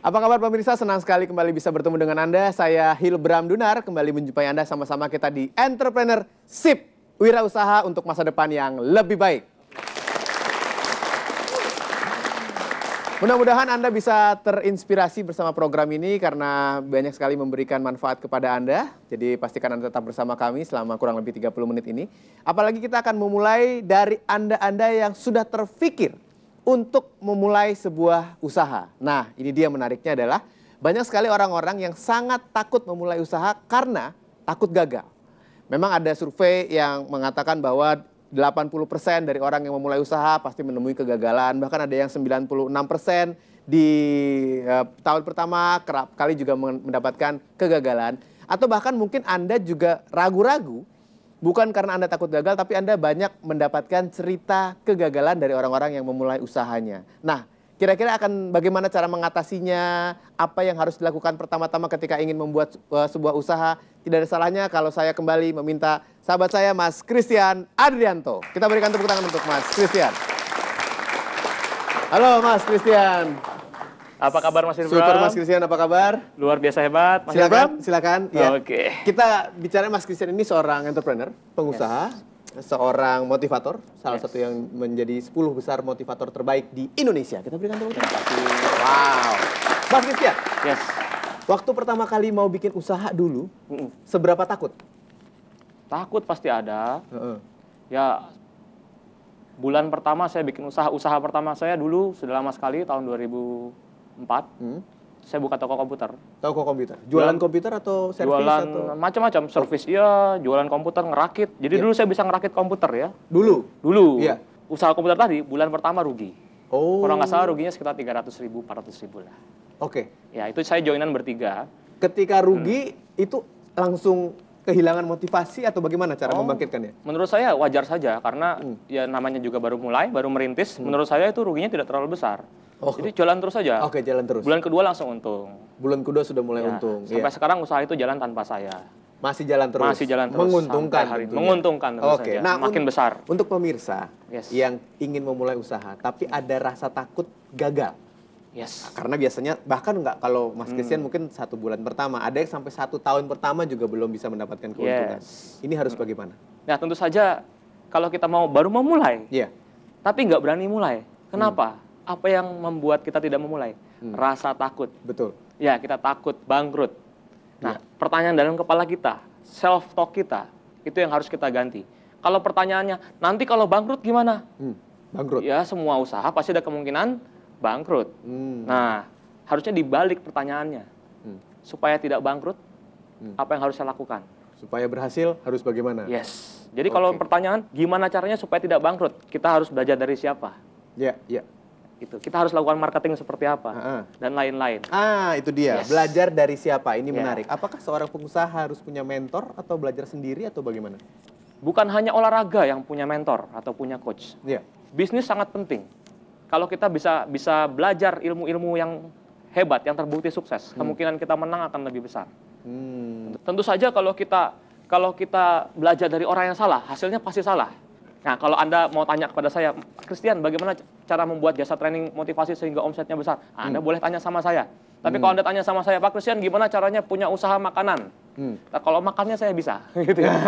Apa kabar pemirsa? Senang sekali kembali bisa bertemu dengan Anda. Saya Hilbram Dunar, kembali menjumpai Anda sama-sama kita di Entrepreneurship, wirausaha untuk masa depan yang lebih baik. Mudah-mudahan Anda bisa terinspirasi bersama program ini karena banyak sekali memberikan manfaat kepada Anda. Jadi pastikan Anda tetap bersama kami selama kurang lebih 30 menit ini. Apalagi kita akan memulai dari Anda-Anda yang sudah terfikir untuk memulai sebuah usaha. Nah, ini dia menariknya adalah banyak sekali orang-orang yang sangat takut memulai usaha karena takut gagal. Memang ada survei yang mengatakan bahwa 80% dari orang yang memulai usaha pasti menemui kegagalan. Bahkan ada yang 96% di tahun pertama kerap kali juga mendapatkan kegagalan. Atau bahkan mungkin Anda juga ragu-ragu. Bukan karena Anda takut gagal, tapi Anda banyak mendapatkan cerita kegagalan dari orang-orang yang memulai usahanya. Nah, kira-kira akan bagaimana cara mengatasinya, apa yang harus dilakukan pertama-tama ketika ingin membuat sebuah usaha. Tidak ada salahnya kalau saya kembali meminta sahabat saya, Mas Christian Adrianto. Kita berikan tepuk tangan untuk Mas Christian. Halo Mas Christian. Apa kabar Mas Hilbram? Super Mas Christian, apa kabar? Luar biasa hebat Mas Silakan, Hilbram. silakan. Ya. Oke. Kita bicara Mas Christian ini seorang entrepreneur, pengusaha, seorang motivator, salah satu yang menjadi 10 besar motivator terbaik di Indonesia. Kita berikan tepuk tangan. Wow. Mas Christian. Yes. Waktu pertama kali mau bikin usaha dulu, seberapa takut? Takut pasti ada. Ya, bulan pertama saya bikin usaha pertama saya dulu sudah lama sekali, tahun 2004. Saya buka toko komputer. Toko komputer? Jualan komputer atau servis? Jualan macam-macam, servis iya, jualan komputer, ngerakit. Jadi dulu saya bisa ngerakit komputer ya. Dulu? Dulu. Iya. Usaha komputer tadi, bulan pertama rugi. Oh. Kalau nggak salah ruginya sekitar 300.000, 400.000 lah. Oke. Ya, itu saya joinan bertiga. Ketika rugi, itu langsung kehilangan motivasi atau bagaimana cara membangkitkannya? Menurut saya wajar saja, karena ya namanya juga baru mulai, baru merintis. Menurut saya itu ruginya tidak terlalu besar. Jadi jalan terus saja. Oke, jalan terus. Bulan kedua langsung untung. Bulan kedua sudah mulai Ya, untung. sampai sekarang usaha itu jalan tanpa saya. Masih jalan terus? Masih jalan terus. Menguntungkan? Sampai hari ini. Tentunya. Menguntungkan tentu Oke. saja. Nah, makin besar. Untuk pemirsa yang ingin memulai usaha, tapi ada rasa takut gagal. Yes. Karena biasanya bahkan nggak, kalau Mas Christian mungkin 1 bulan pertama, ada yang sampai 1 tahun pertama juga belum bisa mendapatkan keuntungan. Ini harus bagaimana? Nah, tentu saja kalau kita baru mau mulai, tapi nggak berani mulai. Kenapa? Apa yang membuat kita tidak memulai? Rasa takut. Betul. Ya, kita takut bangkrut. Nah, pertanyaan dalam kepala kita, self-talk kita, itu yang harus kita ganti. Kalau pertanyaannya, nanti kalau bangkrut gimana? Bangkrut? Ya, semua usaha pasti ada kemungkinan bangkrut. Nah, harusnya dibalik pertanyaannya. Supaya tidak bangkrut, apa yang harus saya lakukan? Supaya berhasil harus bagaimana? Yes. Jadi kalau pertanyaan, gimana caranya supaya tidak bangkrut? Kita harus belajar dari siapa? Ya. Itu. Kita harus lakukan marketing seperti apa? Dan lain-lain. Itu dia. Yes. Belajar dari siapa? Ini menarik. Apakah seorang pengusaha harus punya mentor atau belajar sendiri atau bagaimana? Bukan hanya olahraga yang punya mentor atau punya coach. Bisnis sangat penting. Kalau kita bisa belajar ilmu-ilmu yang hebat, yang terbukti sukses, kemungkinan kita menang akan lebih besar. Tentu saja kalau kita belajar dari orang yang salah, hasilnya pasti salah. Nah, kalau Anda mau tanya kepada saya, Christian, bagaimana cara membuat jasa training motivasi sehingga omsetnya besar? Anda boleh tanya sama saya. Tapi kalau Anda tanya sama saya, Pak Christian, gimana caranya punya usaha makanan? Nah, kalau makannya saya bisa. Gitu ya.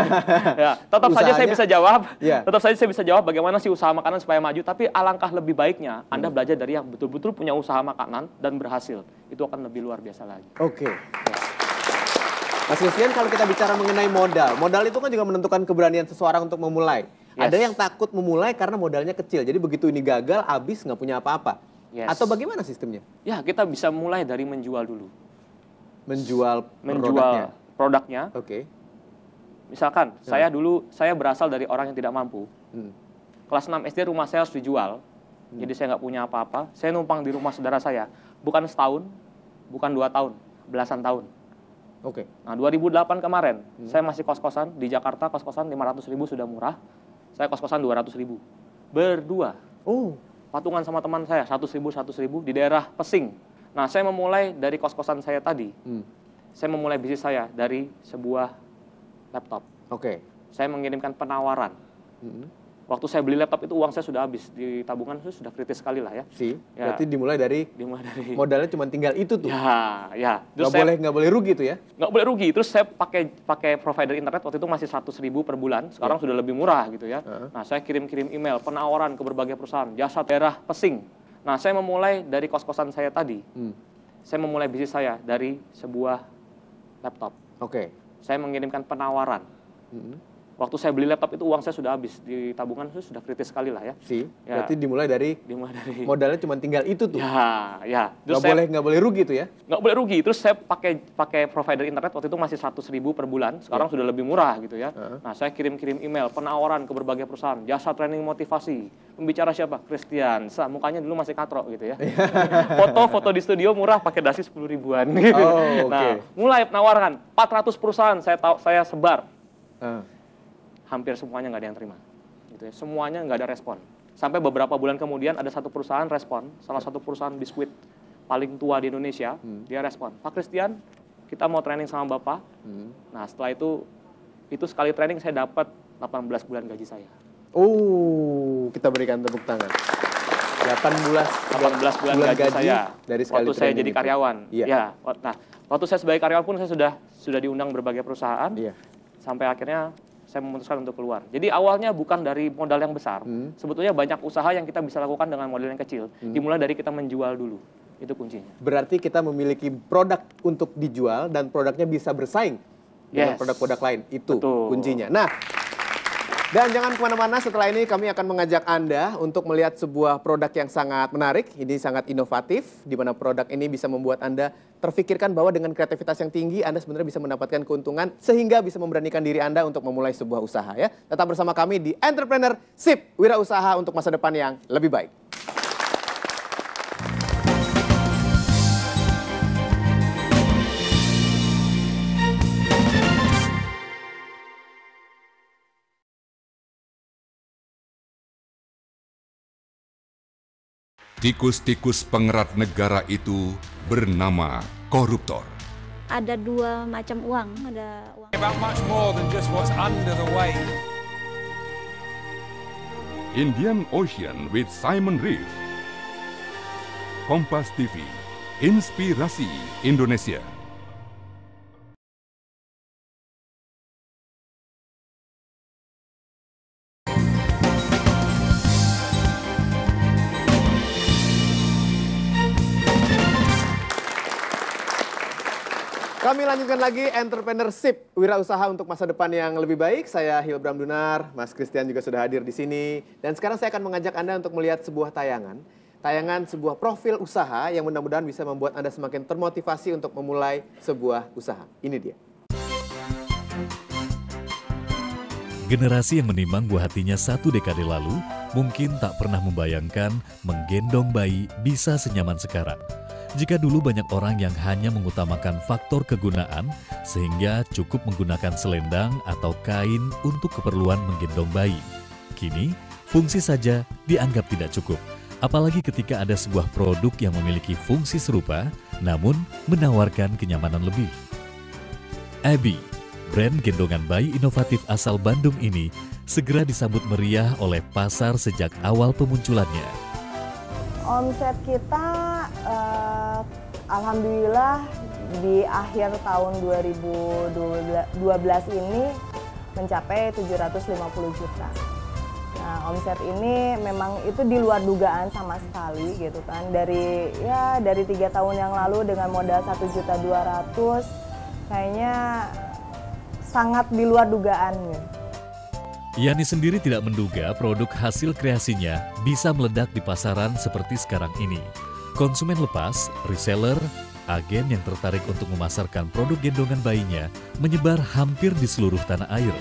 Tetap saja saya bisa jawab. Tetap saja saya bisa jawab bagaimana sih usaha makanan supaya maju. Tapi alangkah lebih baiknya Anda belajar dari yang betul-betul punya usaha makanan dan berhasil. Itu akan lebih luar biasa lagi. Oke. Mas Christian, kalau kita bicara mengenai modal, modal itu kan juga menentukan keberanian seseorang untuk memulai. Ada yang takut memulai karena modalnya kecil. Jadi begitu ini gagal, habis nggak punya apa-apa. Atau bagaimana sistemnya? Ya, kita bisa mulai dari menjual dulu. Menjual produknya. Oke. Misalkan, saya berasal dari orang yang tidak mampu. Kelas 6 SD rumah saya harus dijual. Jadi saya nggak punya apa-apa. Saya numpang di rumah saudara saya. Bukan setahun, bukan 2 tahun, belasan tahun. Oke. Nah, 2008 kemarin, saya masih kos-kosan. Di Jakarta kos-kosan 500.000 sudah murah. Saya kos-kosan 200.000. Berdua. Patungan sama teman saya, 100.000 di daerah Pesing. Nah, saya memulai dari kos-kosan saya tadi. Saya memulai bisnis saya dari sebuah laptop. Oke. Saya mengirimkan penawaran. Waktu saya beli laptop itu uang saya sudah habis, di tabungan itu sudah kritis sekali lah ya. Ya. Berarti dimulai dari modalnya cuma tinggal itu tuh. Ya. Nggak boleh rugi tuh ya? Nggak boleh rugi. Terus saya pakai provider internet waktu itu masih 100.000 per bulan. Sekarang sudah lebih murah gitu ya. Nah, saya kirim email penawaran ke berbagai perusahaan, jasa daerah Pesing. Nah, saya memulai dari kos-kosan saya tadi. Saya memulai bisnis saya dari sebuah laptop. Saya mengirimkan penawaran. Waktu saya beli laptop itu uang saya sudah habis, di tabungan itu sudah kritis sekali lah ya. Berarti dimulai dari modalnya cuma tinggal itu tuh. Ya. Nggak boleh rugi tuh ya? Nggak boleh rugi. Terus saya pakai provider internet waktu itu masih 100.000 per bulan. Sekarang sudah lebih murah gitu ya. Nah, saya kirim email penawaran ke berbagai perusahahan, jasa training motivasi. Pembicara siapa? Christian. Mukanya dulu masih katrok gitu ya. Foto di studio murah pakai dasi 10 ribuan gitu. Nah, mulai penawaran 400 perusahaan saya sebar. Hampir semuanya nggak ada yang terima, gitu ya. Semuanya nggak ada respon. Sampai beberapa bulan kemudian ada satu perusahaan respon, salah satu perusahaan biskuit paling tua di Indonesia, dia respon, Pak Christian, kita mau training sama Bapak. Nah, setelah itu sekali training saya dapat 18 bulan gaji saya. Kita berikan tepuk tangan. 18 bulan gaji saya dari sekali waktu saya jadi itu. karyawan. Nah, waktu saya sebagai karyawan pun saya sudah diundang berbagai perusahaan. Sampai akhirnya saya memutuskan untuk keluar. Jadi awalnya bukan dari modal yang besar. Sebetulnya banyak usaha yang kita bisa lakukan dengan modal yang kecil. Dimulai dari kita menjual dulu. Itu kuncinya. Berarti kita memiliki produk untuk dijual dan produknya bisa bersaing dengan produk-produk lain. Itu kuncinya. Nah, dan jangan kemana-mana, setelah ini kami akan mengajak Anda untuk melihat sebuah produk yang sangat menarik. Ini sangat inovatif, di mana produk ini bisa membuat Anda terfikirkan bahwa dengan kreativitas yang tinggi, Anda sebenarnya bisa mendapatkan keuntungan, sehingga bisa memberanikan diri Anda untuk memulai sebuah usaha ya. Tetap bersama kami di Entrepreneurship, wirausaha untuk masa depan yang lebih baik. Tikus-tikus pengerat negara itu bernama koruptor. Ada dua macam uang, ada uang. About much more than just what's under the wave. Indian Ocean with Simon Reeve. Kompas TV, inspirasi Indonesia. Kami lanjutkan lagi Entrepreneurship, wirausaha untuk masa depan yang lebih baik. Saya Hilbram Dunar, Mas Christian juga sudah hadir di sini. Dan sekarang saya akan mengajak Anda untuk melihat sebuah tayangan. Tayangan sebuah profil usaha yang mudah-mudahan bisa membuat Anda semakin termotivasi untuk memulai sebuah usaha. Ini dia. Generasi yang menimbang buah hatinya 1 dekade lalu mungkin tak pernah membayangkan menggendong bayi bisa senyaman sekarang. Jika dulu banyak orang yang hanya mengutamakan faktor kegunaan sehingga cukup menggunakan selendang atau kain untuk keperluan menggendong bayi. Kini, fungsi saja dianggap tidak cukup. Apalagi ketika ada sebuah produk yang memiliki fungsi serupa namun menawarkan kenyamanan lebih. Abby, brand gendongan bayi inovatif asal Bandung ini segera disambut meriah oleh pasar sejak awal pemunculannya. Omset kita alhamdulillah di akhir tahun 2012 ini mencapai 750 juta. Nah, omset ini memang itu di luar dugaan sama sekali gitu kan. Dari 3 tahun yang lalu dengan modal 1.200.000 kayaknya sangat di luar dugaan gitu. Yani sendiri tidak menduga produk hasil kreasinya bisa meledak di pasaran seperti sekarang ini. Konsumen lepas, reseller, agen yang tertarik untuk memasarkan produk gendongan bayinya menyebar hampir di seluruh tanah air.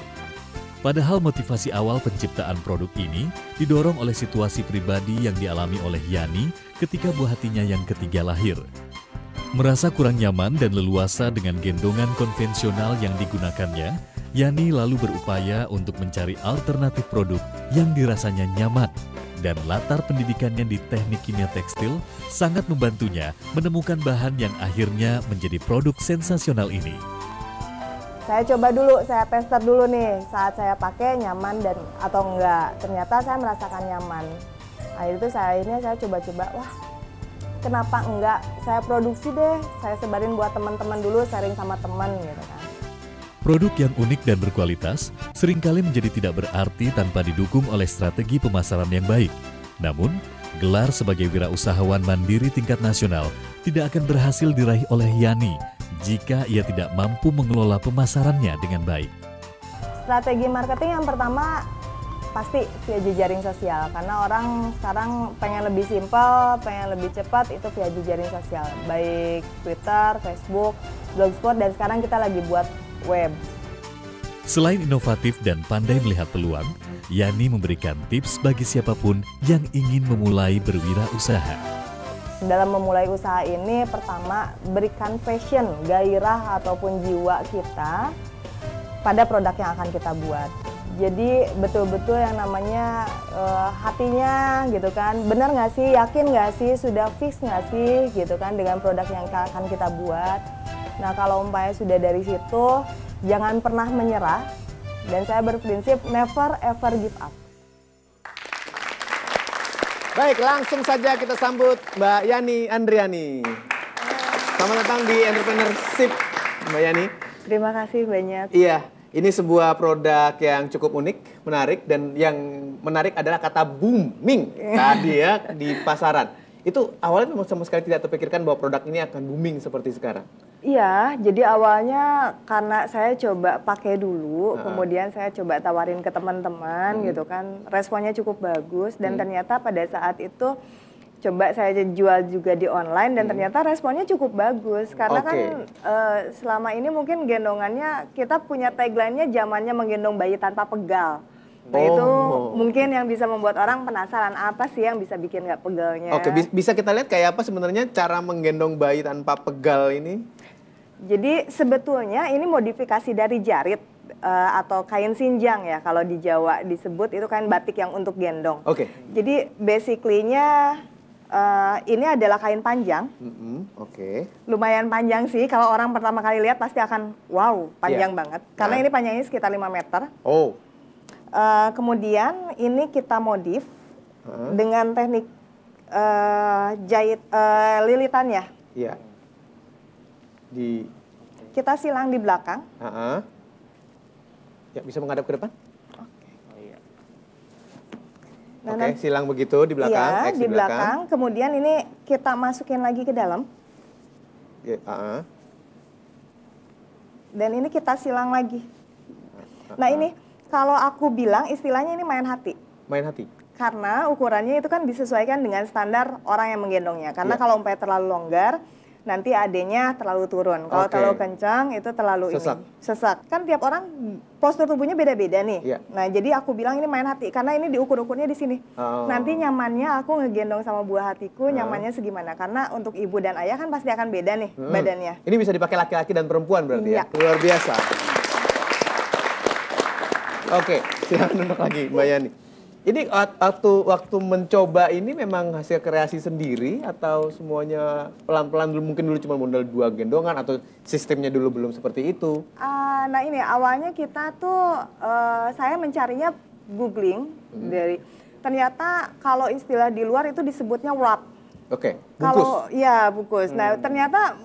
Padahal motivasi awal penciptaan produk ini didorong oleh situasi pribadi yang dialami oleh Yani ketika buah hatinya yang ketiga lahir. Merasa kurang nyaman dan leluasa dengan gendongan konvensional yang digunakannya, Yani lalu berupaya untuk mencari alternatif produk yang dirasanya nyaman, dan latar pendidikannya di teknik kimia tekstil sangat membantunya menemukan bahan yang akhirnya menjadi produk sensasional ini. Saya coba dulu, saya tester dulu nih, saat saya pakai nyaman dan atau enggak. Ternyata saya merasakan nyaman. Akhirnya saya coba-coba, wah kenapa enggak saya produksi deh, saya sebarin buat teman-teman dulu, sharing sama teman gitu kan. Produk yang unik dan berkualitas seringkali menjadi tidak berarti tanpa didukung oleh strategi pemasaran yang baik. Namun, gelar sebagai wirausahawan mandiri tingkat nasional tidak akan berhasil diraih oleh Yani jika ia tidak mampu mengelola pemasarannya dengan baik. Strategi marketing yang pertama pasti via jejaring sosial, karena orang sekarang pengen lebih simpel, pengen lebih cepat, itu via jejaring sosial, baik Twitter, Facebook, Blogspot, dan sekarang kita lagi buat web. Selain inovatif dan pandai melihat peluang, Yani memberikan tips bagi siapapun yang ingin memulai berwirausaha. Dalam memulai usaha ini, pertama berikan passion, gairah ataupun jiwa kita pada produk yang akan kita buat. Jadi betul-betul yang namanya hatinya gitu kan, benar nggak sih, yakin nggak sih, sudah fix nggak sih gitu kan dengan produk yang akan kita buat. Nah kalau umpamanya sudah dari situ, jangan pernah menyerah, dan saya berprinsip never ever give up. Baik, langsung saja kita sambut Mbak Yani Andriani. Selamat datang di Entrepreneurship, Mbak Yani. Terima kasih banyak. Iya, ini sebuah produk yang cukup unik, menarik, dan yang menarik adalah kata booming tadi ya di pasaran. Itu awalnya memang sama sekali tidak terpikirkan bahwa produk ini akan booming seperti sekarang. Iya, jadi awalnya karena saya coba pakai dulu, kemudian saya coba tawarin ke teman-teman gitu kan, responnya cukup bagus, dan ternyata pada saat itu coba saya jual juga di online, dan ternyata responnya cukup bagus, karena kan selama ini mungkin gendongannya, kita punya tagline-nya zamannya menggendong bayi tanpa pegal. Nah itu mungkin yang bisa membuat orang penasaran, apa sih yang bisa bikin nggak pegalnya. Oke, bisa kita lihat kayak apa sebenarnya cara menggendong bayi tanpa pegal ini? Jadi sebetulnya ini modifikasi dari jarit atau kain sinjang ya, kalau di Jawa disebut itu kain batik yang untuk gendong. Oke. Jadi basically-nya ini adalah kain panjang. Lumayan panjang sih, kalau orang pertama kali lihat pasti akan wow, panjang banget. Karena ini panjangnya sekitar 5 meter. Kemudian ini kita modif dengan teknik jahit lilitannya. Iya. Kita silang di belakang. Ya, bisa menghadap ke depan. Nah, silang begitu di belakang. Iya, di belakang. Kemudian ini kita masukin lagi ke dalam. Dan ini kita silang lagi. Nah ini kalau aku bilang istilahnya ini main hati. Main hati. Karena ukurannya itu kan disesuaikan dengan standar orang yang menggendongnya. Karena kalau umpamanya terlalu longgar, nanti AD-nya terlalu turun. Kalau terlalu kencang itu terlalu sesak. Kan tiap orang postur tubuhnya beda-beda nih. Nah, jadi aku bilang ini main hati karena ini diukur-ukurnya di sini. Nanti nyamannya aku ngegendong sama buah hatiku, nyamannya segimana? Karena untuk ibu dan ayah kan pasti akan beda nih badannya. Ini bisa dipakai laki-laki dan perempuan berarti ya? Luar biasa. Oke, silakan duduk lagi Mbak Yani. Ini waktu mencoba ini memang hasil kreasi sendiri atau semuanya pelan-pelan dulu, mungkin dulu cuma modal 2 gendongan atau sistemnya dulu belum seperti itu? Nah ini awalnya kita tuh saya mencarinya googling dari ternyata kalau istilah di luar itu disebutnya wrap. Bungkus. Kalau ya bungkus. Nah ternyata